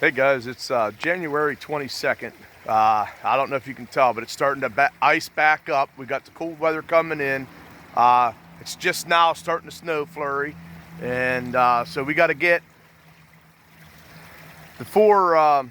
Hey guys, it's January 22nd. I don't know if you can tell, but it's starting to ice back up. We got the cold weather coming in. It's just now starting to snow flurry. And so we got to get the four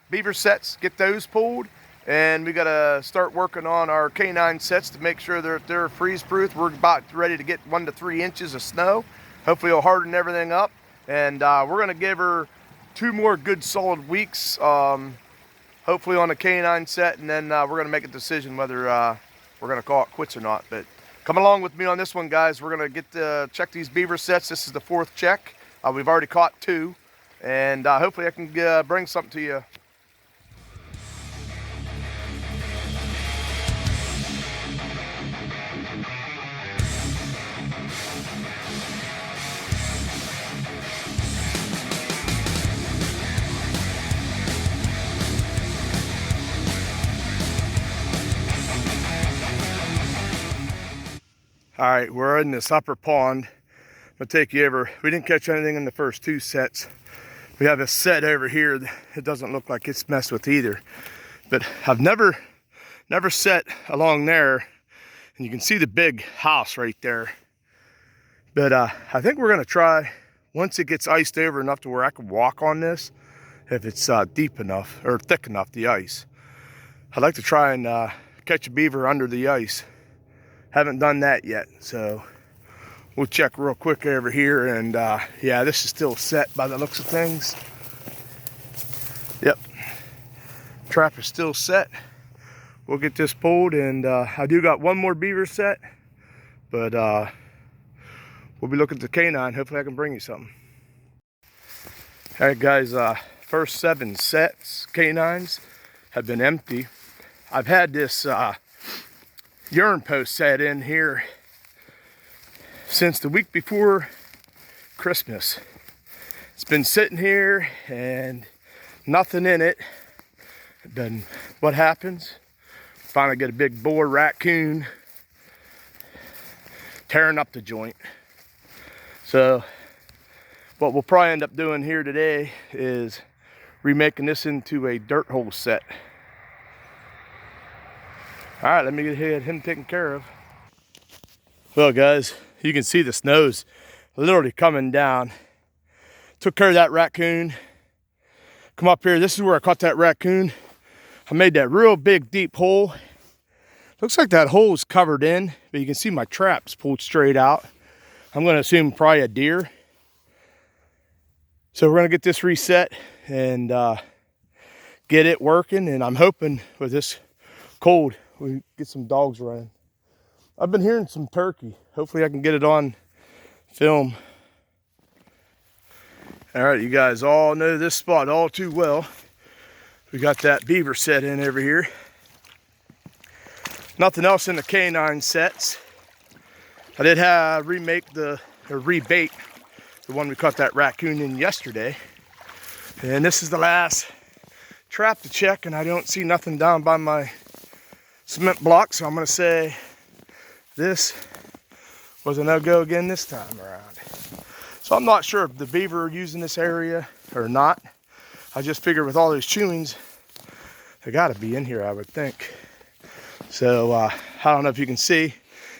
beaver sets, get those pulled. And we got to start working on our canine sets to make sure they're freeze proof. We're about ready to get 1 to 3 inches of snow. Hopefully it'll harden everything up. And we're going to give her 2 more good solid weeks, hopefully on a canine set, and then we're going to make a decision whether we're going to call it quits or not. But come along with me on this one, guys. We're going to check these beaver sets. This is the 4th check. We've already caught 2, and hopefully I can bring something to you. All right, we're in this upper pond. I'm gonna take you over. We didn't catch anything in the first 2 sets. We have a set over here. It doesn't look like it's messed with either. But I've never set along there, and you can see the big house right there. But I think we're gonna try, once it gets iced over enough to where I can walk on this, if it's deep enough or thick enough, the ice. I'd like to try and catch a beaver under the ice. Haven't done that yet, so we'll check real quick over here. And yeah, this is still set by the looks of things. Yep, trap is still set. We'll get this pulled, and I do got 1 more beaver set, but we'll be looking at the canine. Hopefully I can bring you something. All right guys, first 7 sets, canines, have been empty. I've had this urine post set in here since the week before Christmas. It's been sitting here and nothing in it. Then what happens? Finally get a big boar raccoon tearing up the joint. So what we'll probably end up doing here today is remaking this into a dirt hole set. All right, let me get him taken care of. Well guys, you can see the snow's literally coming down. Took care of that raccoon. Come up here, this is where I caught that raccoon. I made that real big deep hole. Looks like that hole is covered in, but you can see my traps pulled straight out. I'm gonna assume probably a deer. So we're gonna get this reset and get it working, and I'm hoping with this cold, we get some dogs running. I've been hearing some turkey. Hopefully I can get it on film. All right, you guys all know this spot all too well. We got that beaver set in over here. Nothing else in the canine sets. I did rebait the one we caught that raccoon in yesterday. And this is the last trap to check, and I don't see nothing down by my cement block, so I'm gonna say this was a no-go again this time around. So I'm not sure if the beaver are using this area or not. I just figured with all those chewings, they gotta be in here, I would think. So I don't know if you can see,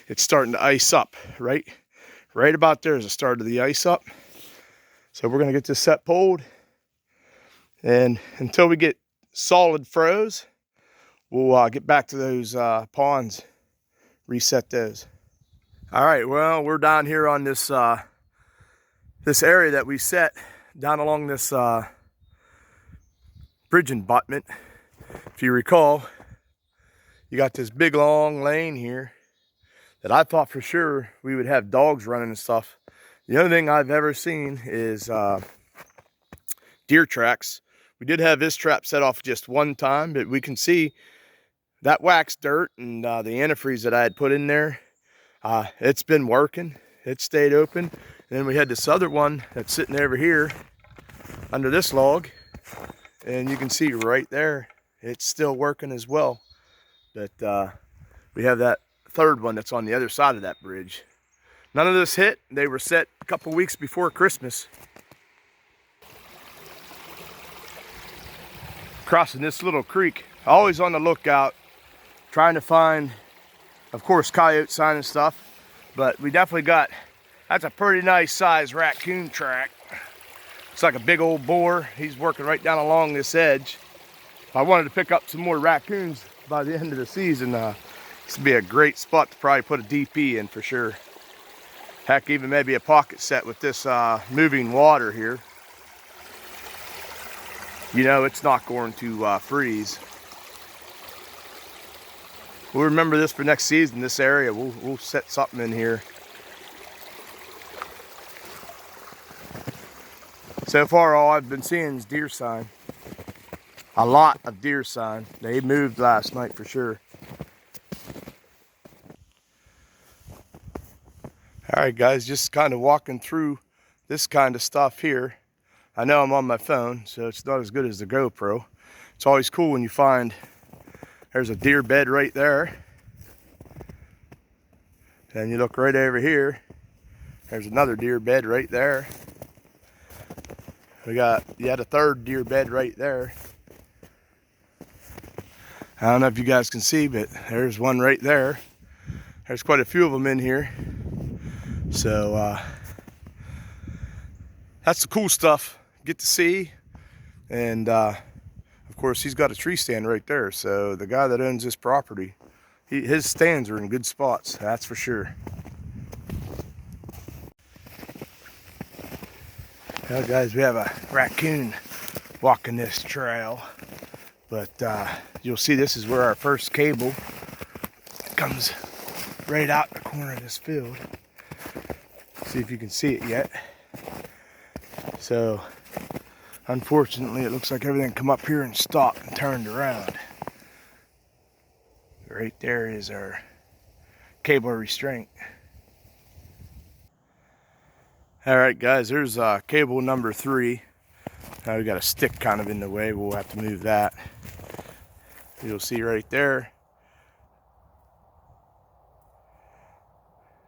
it's starting to ice up, right about there is the start of the ice up. So we're gonna get this set pulled, and until we get solid froze, we'll get back to those ponds, reset those. All right, well, we're down here on this this area that we set down along this bridge abutment. If you recall, you got this big long lane here that I thought for sure we would have dogs running and stuff. The only thing I've ever seen is deer tracks. We did have this trap set off just 1 time, but we can see that waxed dirt and the antifreeze that I had put in there, it's been working. It stayed open. And then we had this other one that's sitting over here under this log, and you can see right there, it's still working as well. But we have that 3rd one that's on the other side of that bridge. None of this hit. They were set a couple weeks before Christmas. crossing this little creek. Always on the lookout, trying to find, of course, coyote sign and stuff. But we definitely got, that's a pretty nice size raccoon track. It's like a big old boar. He's working right down along this edge. If I wanted to pick up some more raccoons by the end of the season, this would be a great spot to probably put a DP in for sure. Heck, even maybe a pocket set with this moving water here. You know it's not going to freeze. We'll remember this for next season, this area. We'll set something in here. So far, all I've been seeing is deer sign. A lot of deer sign. They moved last night for sure. All right, guys, just kind of walking through this kind of stuff here. I know I'm on my phone, so it's not as good as the GoPro. It's always cool when you find, there's a deer bed right there. And you look right over here, there's another deer bed right there. We got yet a third deer bed right there. I don't know if you guys can see, but there's one right there. There's quite a few of them in here. So that's the cool stuff. Get to see. And of course, he's got a tree stand right there. So the guy that owns this property, his stands are in good spots, that's for sure. Well, guys, we have a raccoon walking this trail, but you'll see this is where our first cable comes right out the corner of this field. See if you can see it yet. So, unfortunately, it looks like everything come up here and stopped and turned around. Right there is our cable restraint. All right, guys, there's cable number 3. Now we got a stick kind of in the way. We'll have to move that. You'll see right there.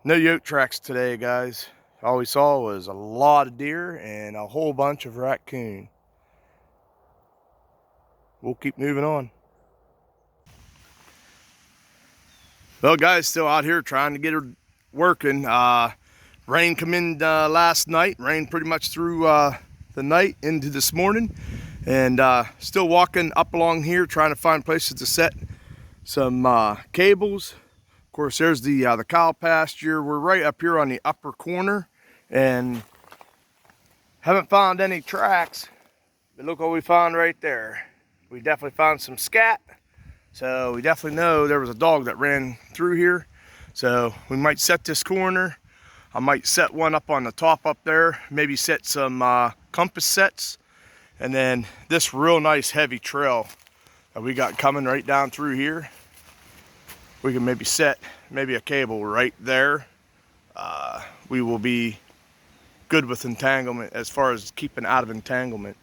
No yoke tracks today, guys. All we saw was a lot of deer and a whole bunch of raccoon. We'll keep moving on. Well, guys, still out here trying to get her working. Rain come in last night. Rain pretty much through the night into this morning. And still walking up along here trying to find places to set some cables. Of course, there's the cow pasture. We're right up here on the upper corner and haven't found any tracks. But look what we found right there. We definitely found some scat. So we definitely know there was a dog that ran through here. So we might set this corner. I might set one up on the top up there, maybe set some compass sets, and then this real nice heavy trail that we got coming right down through here. We can maybe set maybe a cable right there. We will be good with entanglement as far as keeping out of entanglement.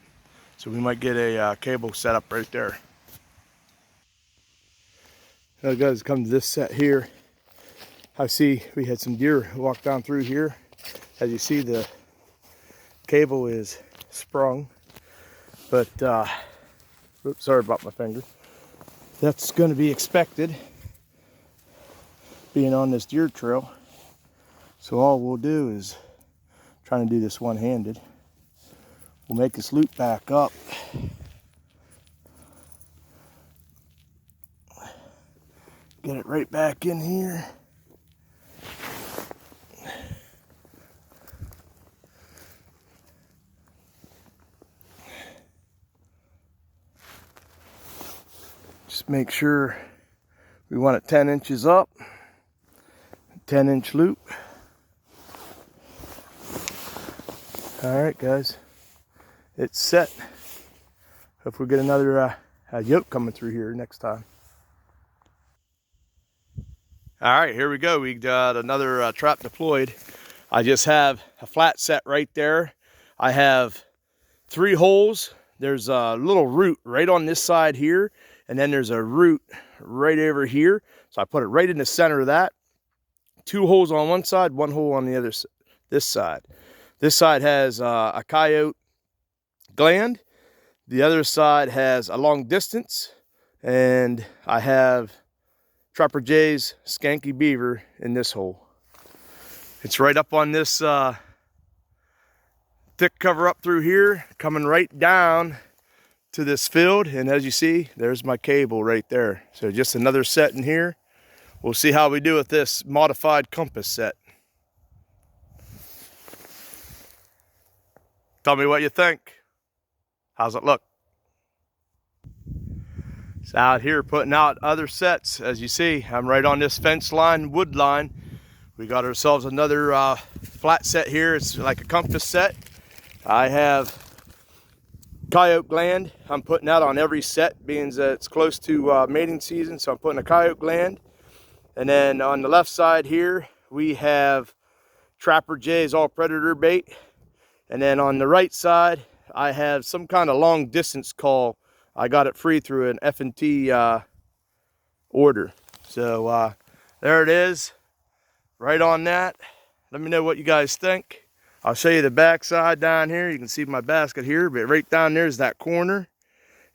So we might get a cable set up right there. Now guys, come to this set here. I see we had some deer walk down through here. As you see, the cable is sprung, but oops, sorry about my finger. That's going to be expected being on this deer trail. So all we'll do is trying to do this one-handed. We'll make this loop back up. Get it right back in here. Just make sure we want it 10 inches up, 10-inch loop. All right, guys, it's set. Hope we get another yoke coming through here next time. All right, here we go. We got another trap deployed. I just have a flat set right there. I have 3 holes. There's a little root right on this side here, and then there's a root right over here. So I put it right in the center of that. 2 holes on one side, 1 hole on the other, this side. This side has a coyote gland. The other side has a long distance, and I have Trapper Jay's Skanky Beaver in this hole. It's right up on this thick cover up through here, coming right down to this field. And as you see, there's my cable right there. So just another set in here. We'll see how we do with this modified compass set. Tell me what you think. How's it look? It's out here putting out other sets. As you see, I'm right on this fence line, wood line. We got ourselves another flat set here. It's like a compass set. I have coyote gland I'm putting out on every set, being that it's close to mating season, so I'm putting a coyote gland. And then on the left side here, we have Trapper Jay's all predator bait. And then on the right side, I have some kind of long distance call. I got it free through an F&T order. So there it is, right on that. Let me know what you guys think. I'll show you the back side down here. You can see my basket here, but right down there is that corner.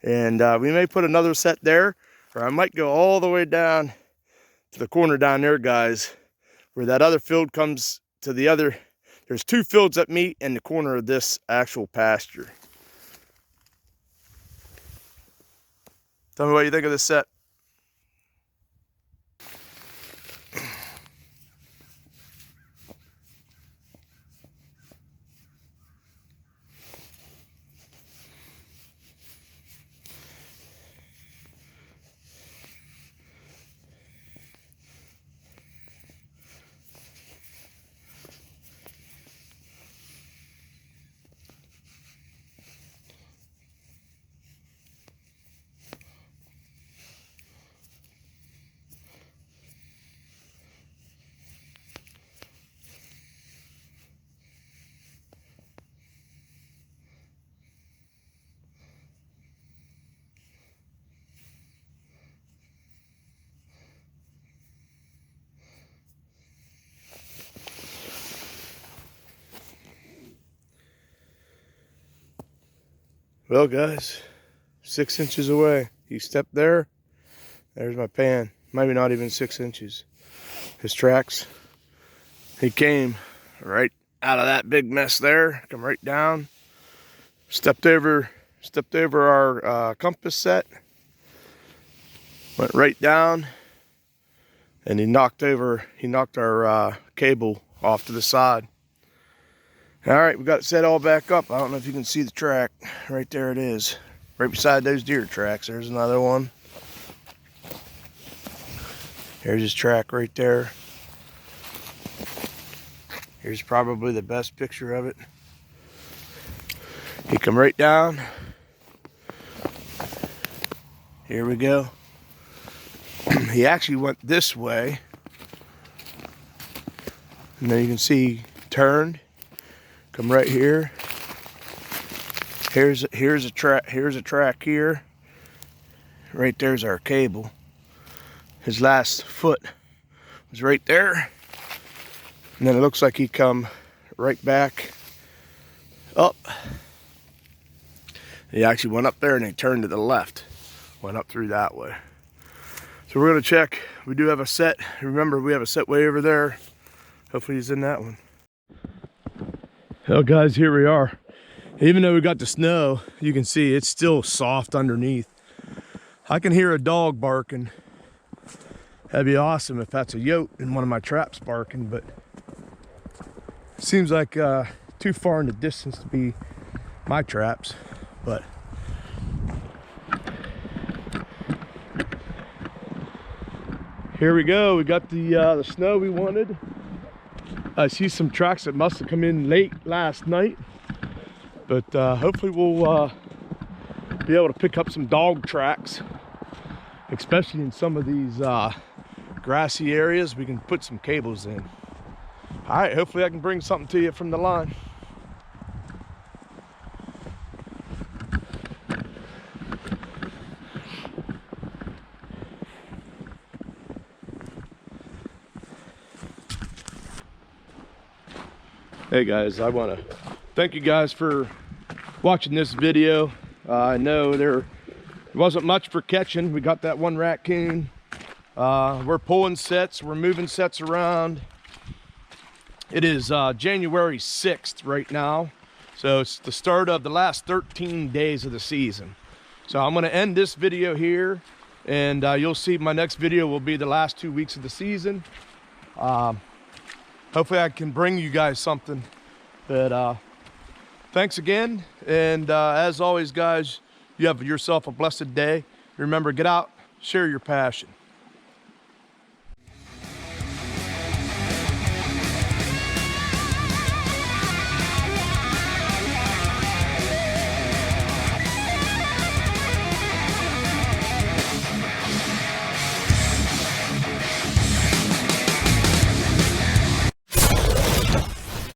And we may put another set there, or I might go all the way down to the corner down there, guys, where that other field comes to the other. There's two fields that meet in the corner of this actual pasture. Tell me what you think of this set. Well, guys, 6 inches away. He stepped there. There's my pan. Maybe not even 6 inches. His tracks. He came right out of that big mess there. Come right down. Stepped over our compass set. Went right down. And he knocked our cable off to the side. All right, we got it set all back up. I don't know if you can see the track. Right there it is. Right beside those deer tracks. There's another one. Here's his track right there. Here's probably the best picture of it. He come right down. Here we go. He actually went this way. And then you can see he turned. Come right here. Here's a track here. Right there's our cable. His last foot was right there. And then it looks like he come right back up. He actually went up there and he turned to the left. Went up through that way. So we're gonna check. We do have a set. Remember, we have a set way over there. Hopefully he's in that one. Well, guys, here we are. Even though we got the snow, you can see it's still soft underneath. I can hear a dog barking. That'd be awesome if that's a yote in one of my traps barking, but it seems like too far in the distance to be my traps. But here we go. We got the snow we wanted. I see some tracks that must have come in late last night, but hopefully we'll be able to pick up some dog tracks, especially in some of these grassy areas. We can put some cables in. All right, hopefully I can bring something to you from the line. Hey guys, I want to thank you guys for watching this video. I know there wasn't much for catching. We got that one raccoon. We're pulling sets, we're moving sets around. It is January 6th right now. So it's the start of the last 13 days of the season. So I'm gonna end this video here, and you'll see my next video will be the last 2 weeks of the season. Hopefully I can bring you guys something. But thanks again, and as always guys, you have yourself a blessed day. Remember, get out, share your passion.